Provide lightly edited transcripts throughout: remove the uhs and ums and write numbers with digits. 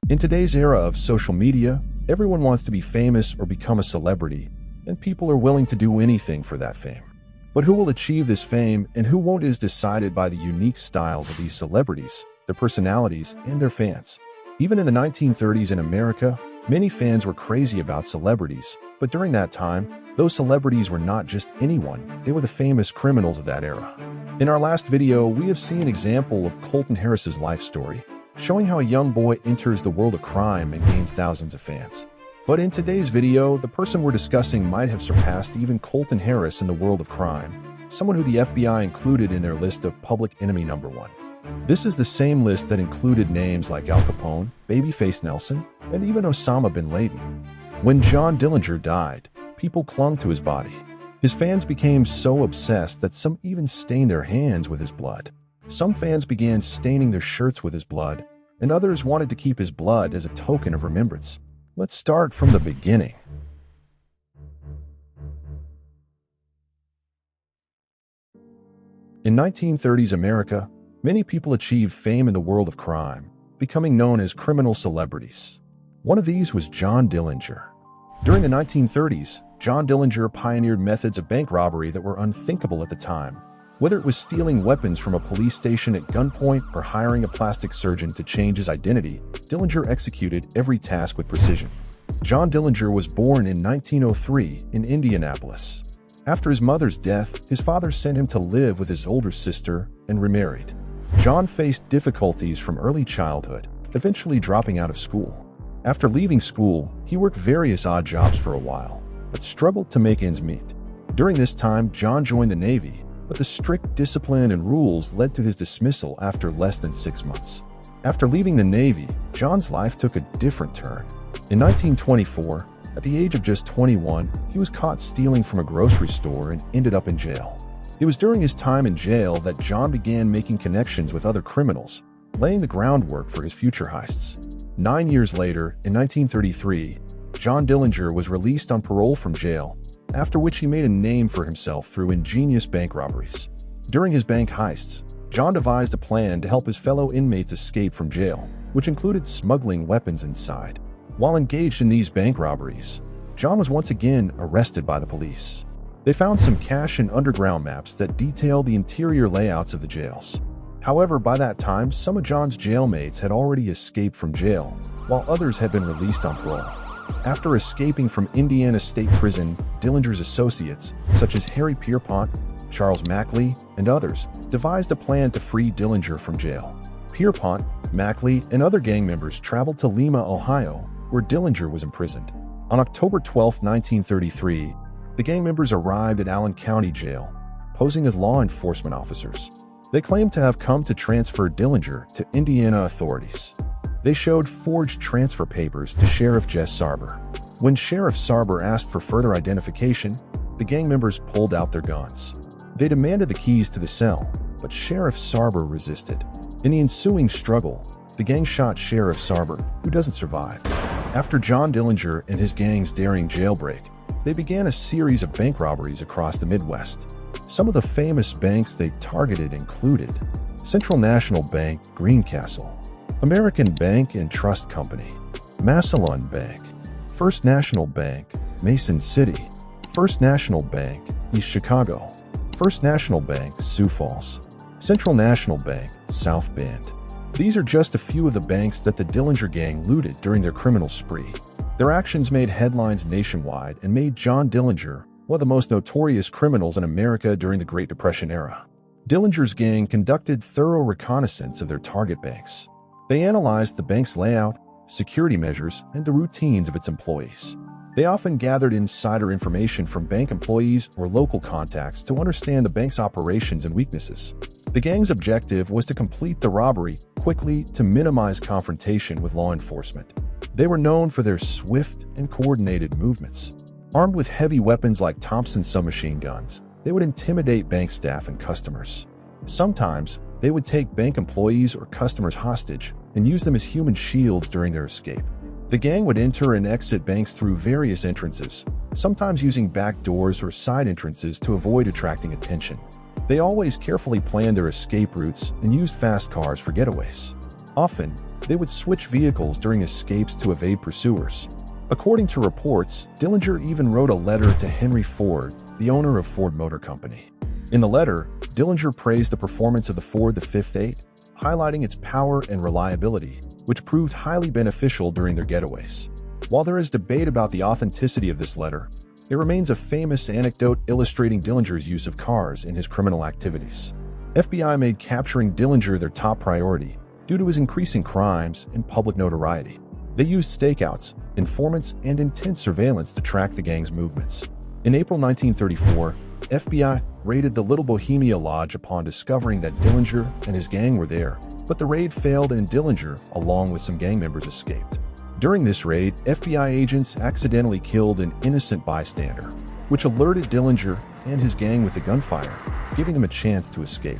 In today's era of social media, everyone wants to be famous or become a celebrity, and people are willing to do anything for that fame. But who will achieve this fame and who won't is decided by the unique styles of these celebrities, their personalities, and their fans. Even in the 1930s in America, many fans were crazy about celebrities, but during that time, those celebrities were not just anyone, they were the famous criminals of that era. In our last video, we have seen an example of Colton Harris's life story, showing how a young boy enters the world of crime and gains thousands of fans. But in today's video, the person we're discussing might have surpassed even Colton Harris in the world of crime, someone who the FBI included in their list of public enemy number one. This is the same list that included names like Al Capone, Babyface Nelson, and even Osama bin Laden. When John Dillinger died, people clung to his body. His fans became so obsessed that some even stained their hands with his blood. Some fans began staining their shirts with his blood, and others wanted to keep his blood as a token of remembrance. Let's start from the beginning. In 1930s America, many people achieved fame in the world of crime, becoming known as criminal celebrities. One of these was John Dillinger. During the 1930s, John Dillinger pioneered methods of bank robbery that were unthinkable at the time. Whether it was stealing weapons from a police station at gunpoint or hiring a plastic surgeon to change his identity, Dillinger executed every task with precision. John Dillinger was born in 1903 in Indianapolis. After his mother's death, his father sent him to live with his older sister and remarried. John faced difficulties from early childhood, eventually dropping out of school. After leaving school, he worked various odd jobs for a while, but struggled to make ends meet. During this time, John joined the Navy, but the strict discipline and rules led to his dismissal after less than 6 months. After leaving the Navy, John's life took a different turn. In 1924, at the age of just 21, he was caught stealing from a grocery store and ended up in jail. It was during his time in jail that John began making connections with other criminals, laying the groundwork for his future heists. 9 years later, in 1933, John Dillinger was released on parole from jail, after which he made a name for himself through ingenious bank robberies. During his bank heists, John devised a plan to help his fellow inmates escape from jail, which included smuggling weapons inside. While engaged in these bank robberies, John was once again arrested by the police. They found some cache and underground maps that detailed the interior layouts of the jails. However, by that time, some of John's jailmates had already escaped from jail, while others had been released on parole. After escaping from Indiana State Prison, Dillinger's associates, such as Harry Pierpont, Charles Mackley, and others, devised a plan to free Dillinger from jail. Pierpont, Mackley, and other gang members traveled to Lima, Ohio, where Dillinger was imprisoned. On October 12, 1933, the gang members arrived at Allen County Jail, posing as law enforcement officers. They claimed to have come to transfer Dillinger to Indiana authorities. They showed forged transfer papers to Sheriff Jess Sarber. When Sheriff Sarber asked for further identification, the gang members pulled out their guns. They demanded the keys to the cell, but Sheriff Sarber resisted. In the ensuing struggle, the gang shot Sheriff Sarber, who doesn't survive. After John Dillinger and his gang's daring jailbreak, they began a series of bank robberies across the Midwest. Some of the famous banks they targeted included Central National Bank, Greencastle, American Bank and Trust Company, Massillon Bank, First National Bank, Mason City, First National Bank, East Chicago, First National Bank, Sioux Falls, Central National Bank, South Bend. These are just a few of the banks that the Dillinger gang looted during their criminal spree. Their actions made headlines nationwide and made John Dillinger one of the most notorious criminals in America during the Great Depression era. Dillinger's gang conducted thorough reconnaissance of their target banks. They analyzed the bank's layout, security measures, and the routines of its employees. They often gathered insider information from bank employees or local contacts to understand the bank's operations and weaknesses. The gang's objective was to complete the robbery quickly to minimize confrontation with law enforcement. They were known for their swift and coordinated movements. Armed with heavy weapons like Thompson submachine guns, they would intimidate bank staff and customers. Sometimes, they would take bank employees or customers hostage and use them as human shields during their escape. The gang would enter and exit banks through various entrances, sometimes using back doors or side entrances to avoid attracting attention. They always carefully planned their escape routes and used fast cars for getaways. Often, They would switch vehicles during escapes to evade pursuers. According to reports, Dillinger even wrote a letter to Henry Ford, the owner of Ford Motor Company. In the letter, Dillinger praised the performance of the Ford V8, highlighting its power and reliability, which proved highly beneficial during their getaways. While there is debate about the authenticity of this letter, it remains a famous anecdote illustrating Dillinger's use of cars in his criminal activities. FBI made capturing Dillinger their top priority due to his increasing crimes and public notoriety. They used stakeouts, informants, and intense surveillance to track the gang's movements. In April 1934, FBI raided the Little Bohemia Lodge upon discovering that Dillinger and his gang were there, but the raid failed and Dillinger, along with some gang members, escaped. During this raid, FBI agents accidentally killed an innocent bystander, which alerted Dillinger and his gang with the gunfire, giving them a chance to escape.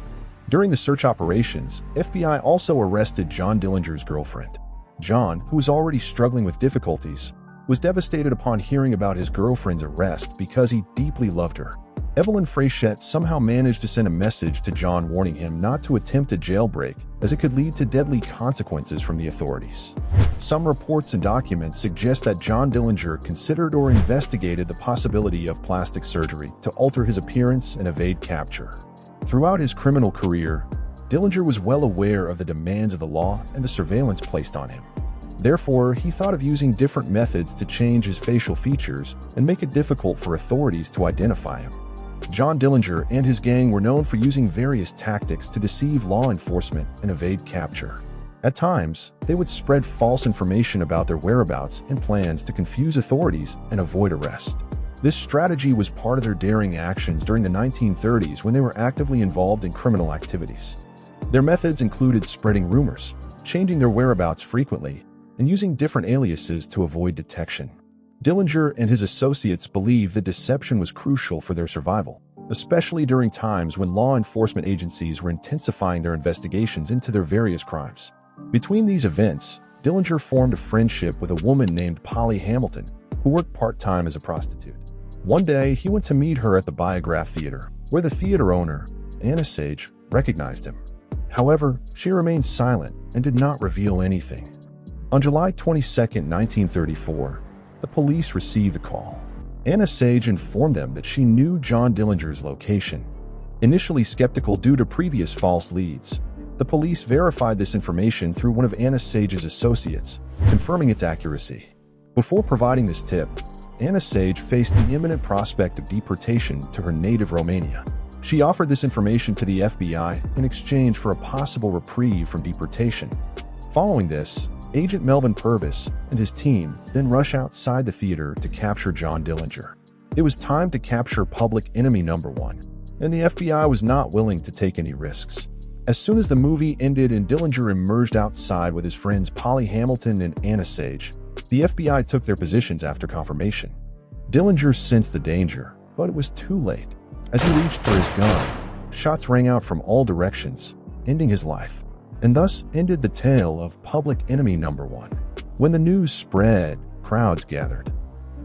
During the search operations, FBI also arrested John Dillinger's girlfriend. John, who was already struggling with difficulties, was devastated upon hearing about his girlfriend's arrest because he deeply loved her. Evelyn Frechette somehow managed to send a message to John warning him not to attempt a jailbreak, as it could lead to deadly consequences from the authorities. Some reports and documents suggest that John Dillinger considered or investigated the possibility of plastic surgery to alter his appearance and evade capture. Throughout his criminal career, Dillinger was well aware of the demands of the law and the surveillance placed on him. Therefore, he thought of using different methods to change his facial features and make it difficult for authorities to identify him. John Dillinger and his gang were known for using various tactics to deceive law enforcement and evade capture. At times, they would spread false information about their whereabouts and plans to confuse authorities and avoid arrest. This strategy was part of their daring actions during the 1930s when they were actively involved in criminal activities. Their methods included spreading rumors, changing their whereabouts frequently, and using different aliases to avoid detection. Dillinger and his associates believed that deception was crucial for their survival, especially during times when law enforcement agencies were intensifying their investigations into their various crimes. Between these events, Dillinger formed a friendship with a woman named Polly Hamilton, who worked part-time as a prostitute. One day, he went to meet her at the Biograph Theater, where the theater owner, Anna Sage, recognized him. However, she remained silent and did not reveal anything. On July 22, 1934, the police received a call. Anna Sage informed them that she knew John Dillinger's location. Initially skeptical due to previous false leads, the police verified this information through one of Anna Sage's associates, confirming its accuracy. Before providing this tip, Anna Sage faced the imminent prospect of deportation to her native Romania. She offered this information to the FBI in exchange for a possible reprieve from deportation. Following this, Agent Melvin Purvis and his team then rush outside the theater to capture John Dillinger. It was time to capture public enemy number one, and the FBI was not willing to take any risks. As soon as the movie ended and Dillinger emerged outside with his friends Polly Hamilton and Anna Sage, the FBI took their positions after confirmation. Dillinger sensed the danger, but it was too late. As he reached for his gun, shots rang out from all directions, ending his life, and thus ended the tale of public enemy number one. When the news spread, crowds gathered.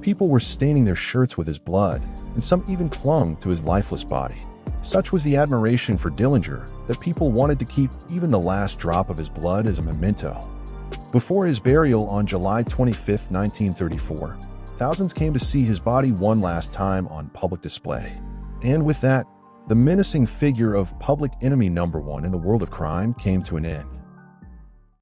People were staining their shirts with his blood, and some even clung to his lifeless body. Such was the admiration for Dillinger that people wanted to keep even the last drop of his blood as a memento. Before his burial on July 25, 1934, thousands came to see his body one last time on public display. And with that, the menacing figure of public enemy number one in the world of crime came to an end.